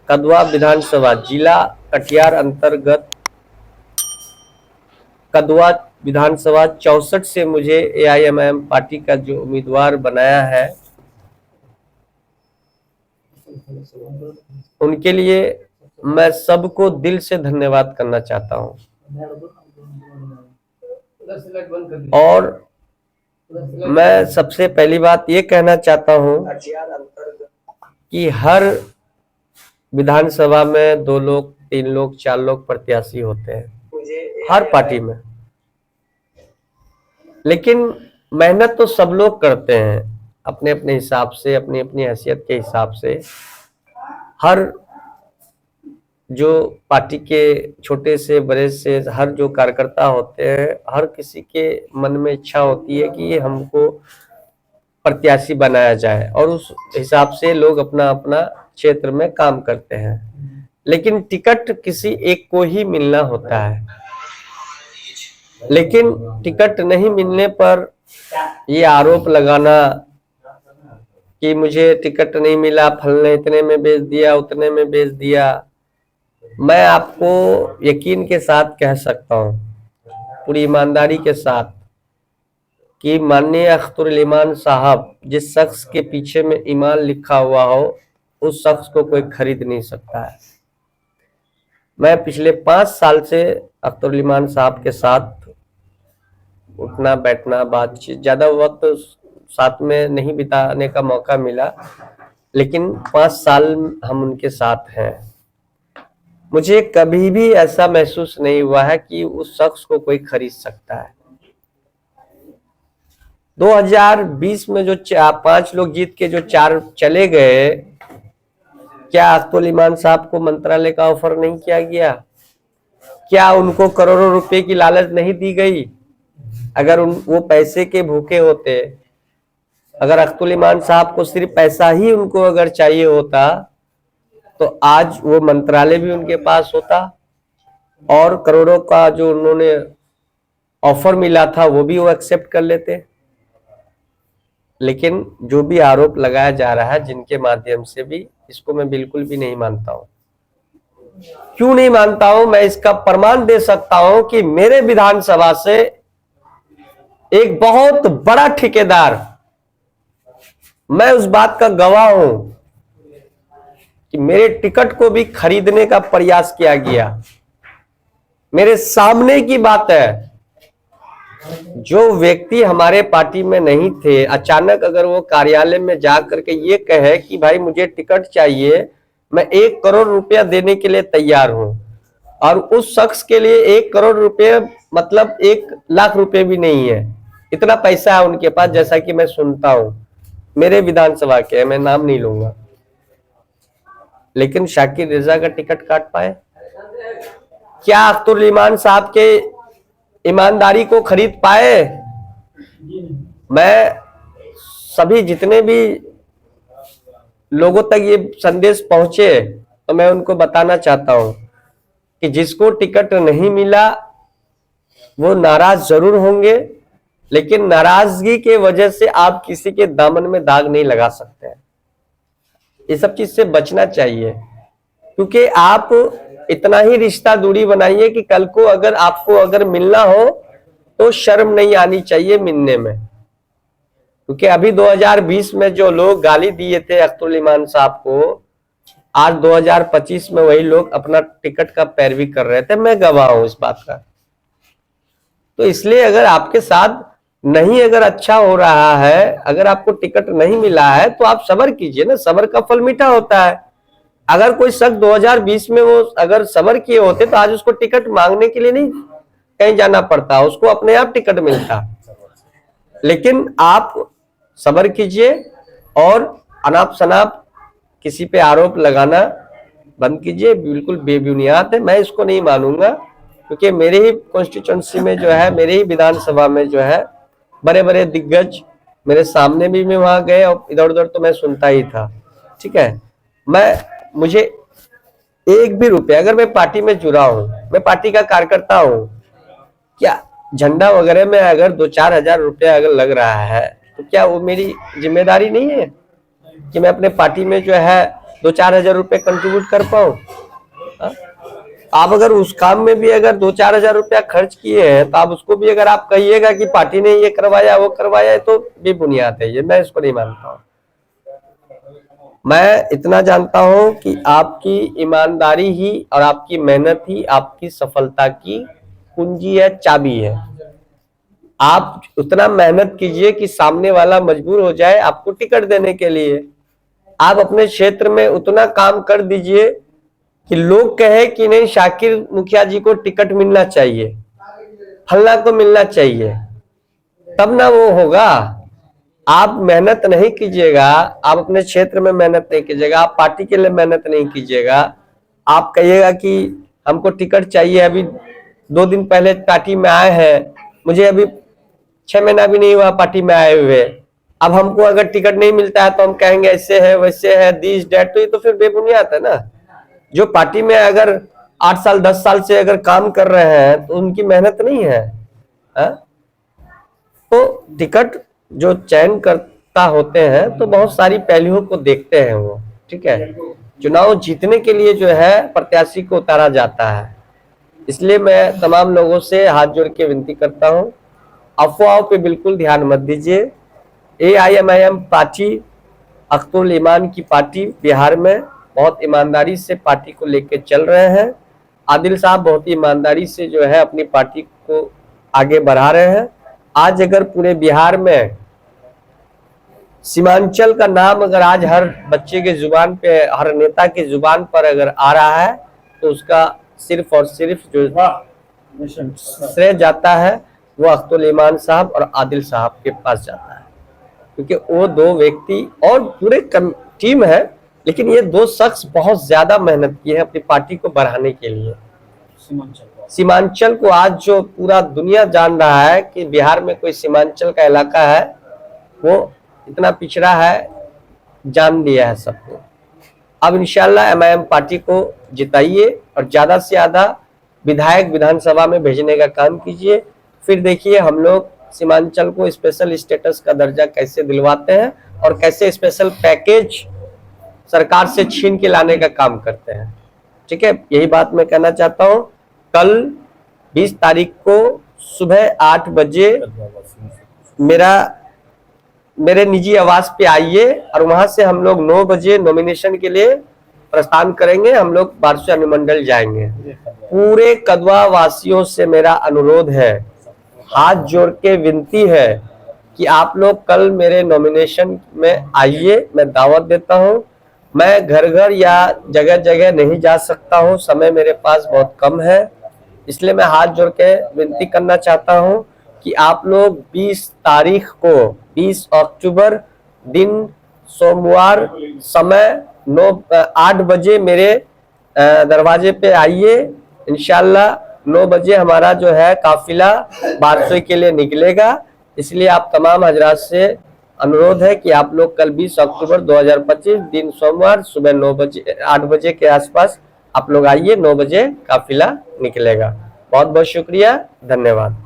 कदवा विधानसभा जिला कटिहार अंतर्गत कदवा विधानसभा 64 से मुझे AIMIM पार्टी का जो उम्मीदवार बनाया है, उनके लिए मैं सबको दिल से धन्यवाद करना चाहता हूं। और मैं सबसे पहली बात ये कहना चाहता हूं कि हर विधानसभा में 2 लोग, 3 लोग, 4 लोग प्रत्याशी होते हैं हर पार्टी में, लेकिन मेहनत तो सब लोग करते हैं अपने अपने हिसाब से, अपनी अपनी हैसियत के हिसाब से। हर जो पार्टी के छोटे से बड़े से हर जो कार्यकर्ता होते हैं, हर किसी के मन में इच्छा होती है कि हमको प्रत्याशी बनाया जाए, और उस हिसाब से लोग अपना अपना क्षेत्र में काम करते हैं। लेकिन टिकट किसी एक को ही मिलना होता है, लेकिन टिकट नहीं मिलने पर ये आरोप लगाना कि मुझे टिकट नहीं मिला, फलने इतने में बेच दिया, उतने में बेच दिया, मैं आपको यकीन के साथ कह सकता हूं, पूरी ईमानदारी के साथ, कि माननीय अख्तरुल ईमान साहब, जिस शख्स के पीछे में ईमान लिखा हुआ हो, उस शख्स को कोई खरीद नहीं सकता है। मैं पिछले 5 साल से अख्तरुल ईमान साहब के साथ उठना बैठना, बातचीत, ज्यादा वक्त साथ में नहीं बिताने का मौका मिला, लेकिन 5 साल हम उनके साथ हैं। मुझे कभी भी ऐसा महसूस नहीं हुआ है कि उस शख्स को कोई खरीद सकता है। 2020 में जो 5 लोग जीत के जो 4 चले गए, क्या अख्तरुल ईमान साहब को मंत्रालय का ऑफर नहीं किया गया? क्या उनको करोड़ों रुपए की लालच नहीं दी गई? अगर वो पैसे के भूखे होते, अगर अख्तरुल ईमान साहब को सिर्फ पैसा ही उनको अगर चाहिए होता, तो आज वो मंत्रालय भी उनके पास होता, और करोड़ों का जो उन्होंने ऑफर मिला था वो भी वो एक्सेप्ट कर लेते। लेकिन जो भी आरोप लगाया जा रहा है जिनके माध्यम से भी, इसको मैं बिल्कुल भी नहीं मानता हूं। क्यों नहीं मानता हूं? मैं इसका प्रमाण दे सकता हूं कि मेरे विधानसभा से एक बहुत बड़ा ठेकेदार, मैं उस बात का गवाह हूं कि मेरे टिकट को भी खरीदने का प्रयास किया गया। मेरे सामने की बात है। जो व्यक्ति हमारे पार्टी में नहीं थे, अचानक अगर वो कार्यालय में जाकर के ये कहे कि भाई मुझे टिकट चाहिए, मैं 1 करोड़ रुपया देने के लिए तैयार हूं, और उस शख्स के लिए 1 करोड़ रुपये मतलब 1 लाख रुपए भी नहीं है, इतना पैसा है उनके पास, जैसा कि मैं सुनता हूं। मेरे विधानसभा के, मैं नाम नहीं लूंगा, लेकिन शाकिर रजा का टिकट काट पाए? क्या अख्तरुल ईमान साहब के ईमानदारी को खरीद पाए? मैं सभी जितने भी लोगों तक ये संदेश पहुंचे, तो मैं उनको बताना चाहता हूं कि जिसको टिकट नहीं मिला वो नाराज जरूर होंगे, लेकिन नाराजगी के वजह से आप किसी के दामन में दाग नहीं लगा सकते हैं। ये सब चीज से बचना चाहिए, क्योंकि आप इतना ही रिश्ता दूरी बनाइए कि कल को अगर आपको अगर मिलना हो तो शर्म नहीं आनी चाहिए मिलने में। क्योंकि अभी 2020 में जो लोग गाली दिए थे अख्तरुल ईमान साहब को, आज 2025 में वही लोग अपना टिकट का पैरवी कर रहे थे। मैं गवाह हूं इस बात का। तो इसलिए अगर आपके साथ नहीं अगर अच्छा हो रहा है, अगर आपको टिकट नहीं मिला है, तो आप सब्र कीजिए ना, सब्र का फल मीठा होता है। अगर कोई शख्स 2020 में वो अगर सब्र किए होते तो आज उसको टिकट मांगने के लिए नहीं कहीं जाना पड़ता, उसको अपने आप टिकट मिलता। लेकिन आप सब्र कीजिए और अनाप शनाप किसी पे आरोप लगाना बंद कीजिए, बिल्कुल बेबुनियाद है। मैं इसको नहीं मानूंगा, क्योंकि मेरे ही कॉन्स्टिट्यूंसी में जो है, मेरे ही विधानसभा में जो है, बड़े बड़े दिग्गज मेरे सामने भी मैं वहां गए, और इधर उधर तो मैं सुनता ही था। ठीक है, मुझे 1 भी रुपया, अगर मैं पार्टी में जुड़ा हूं, मैं पार्टी का कार्यकर्ता हूं, क्या झंडा वगैरह में अगर 2-4 हजार रुपया अगर लग रहा है, तो क्या वो मेरी जिम्मेदारी नहीं है कि मैं अपने पार्टी में जो है 2-4 हजार रुपये कंट्रीब्यूट कर पाऊं? आप अगर उस काम में भी अगर 2-4 हजार रुपया खर्च किए हैं तो आप उसको भी अगर आप कहिएगा कि पार्टी ने ये करवाया वो करवाया है, तो बेबुनियाद है ये, मैं इसको नहीं मानता हूँ। मैं इतना जानता हूं कि आपकी ईमानदारी ही और आपकी मेहनत ही आपकी सफलता की कुंजी है, चाबी है। आप उतना मेहनत कीजिए कि सामने वाला मजबूर हो जाए आपको टिकट देने के लिए। आप अपने क्षेत्र में उतना काम कर दीजिए कि लोग कहे कि नहीं, शाकिर मुखिया जी को टिकट मिलना चाहिए, फल्ला को मिलना चाहिए, तब ना वो होगा। आप मेहनत नहीं कीजिएगा, आप अपने क्षेत्र में मेहनत नहीं कीजिएगा, आप पार्टी के लिए मेहनत नहीं कीजिएगा, आप कहिएगा कि हमको टिकट चाहिए, अभी 2 दिन पहले पार्टी में आए हैं, मुझे अभी 6 महीना भी नहीं हुआ पार्टी में आए हुए, अब हमको अगर टिकट नहीं मिलता है तो हम कहेंगे ऐसे है वैसे है, दिस डेट, तो ये तो फिर बेबुनियाद है ना। जो पार्टी में अगर 8 साल 10 साल से अगर काम कर रहे हैं तो उनकी मेहनत नहीं है, हा? तो टिकट जो चयन करता होते हैं तो बहुत सारी पहलुओं को देखते हैं वो, ठीक है। चुनाव जीतने के लिए जो है प्रत्याशी को उतारा जाता है। इसलिए मैं तमाम लोगों से हाथ जोड़ के विनती करता हूं, अफवाहों पे बिल्कुल ध्यान मत दीजिए। AIMIM पार्टी, अख्तरुल ईमान की पार्टी बिहार में बहुत ईमानदारी से पार्टी को लेके चल रहे हैं। आदिल साहब बहुत ईमानदारी से जो है अपनी पार्टी को आगे बढ़ा रहे हैं। आज अगर पूरे बिहार में सीमांचल का नाम अगर आज हर बच्चे के जुबान पे, हर नेता की जुबान पर अगर आ रहा है तो उसका सिर्फ और सिर्फ जो श्रेय जाता है वो अख्तरुल ईमान साहब और आदिल साहब के पास जाता है, क्योंकि वो 2 व्यक्ति और पूरे टीम है, लेकिन ये 2 शख्स बहुत ज्यादा मेहनत की है अपनी पार्टी को बढ़ाने के लिए। सीमांचल को आज जो पूरा दुनिया जान रहा है कि बिहार में कोई सीमांचल का इलाका है, वो इतना पिछड़ा है, जान दिया है सबको। अब इंशाल्लाह MIM पार्टी को जिताइए और ज्यादा से ज्यादा विधायक विधानसभा में भेजने का काम कीजिए। फिर देखिए हम लोग सीमांचल को स्पेशल स्टेटस का दर्जा कैसे दिलवाते हैं और कैसे स्पेशल पैकेज सरकार से छीन के लाने का काम करते हैं, ठीक है। यही बात मैं कहना चाहता हूं। कल 20 तारीख को सुबह 8 बजे मेरे निजी आवास पे आइए और वहां से हम लोग 9 बजे नॉमिनेशन के लिए प्रस्थान करेंगे। हम लोग बारसू अनुमंडल जाएंगे। पूरे कदवा वासियों से मेरा अनुरोध है, हाथ जोड़ के विनती है कि आप लोग कल मेरे नॉमिनेशन में आइए। मैं दावत देता हूं। मैं घर घर या जगह जगह नहीं जा सकता हूं, समय मेरे पास बहुत कम है, इसलिए मैं हाथ जोड़ के विनती करना चाहता हूं कि आप लोग 20 तारीख को 20 अक्टूबर दिन सोमवार समय 8 बजे मेरे दरवाजे पे आइए। इंशाल्लाह 9 बजे हमारा जो है काफिला बारसू के लिए निकलेगा। इसलिए आप तमाम हजरात से अनुरोध है कि आप लोग कल 20 अक्टूबर 2025 दिन सोमवार सुबह 9 बजे 8 बजे के आसपास आप लोग आइए। 9 बजे काफिला निकलेगा। बहुत बहुत शुक्रिया, धन्यवाद।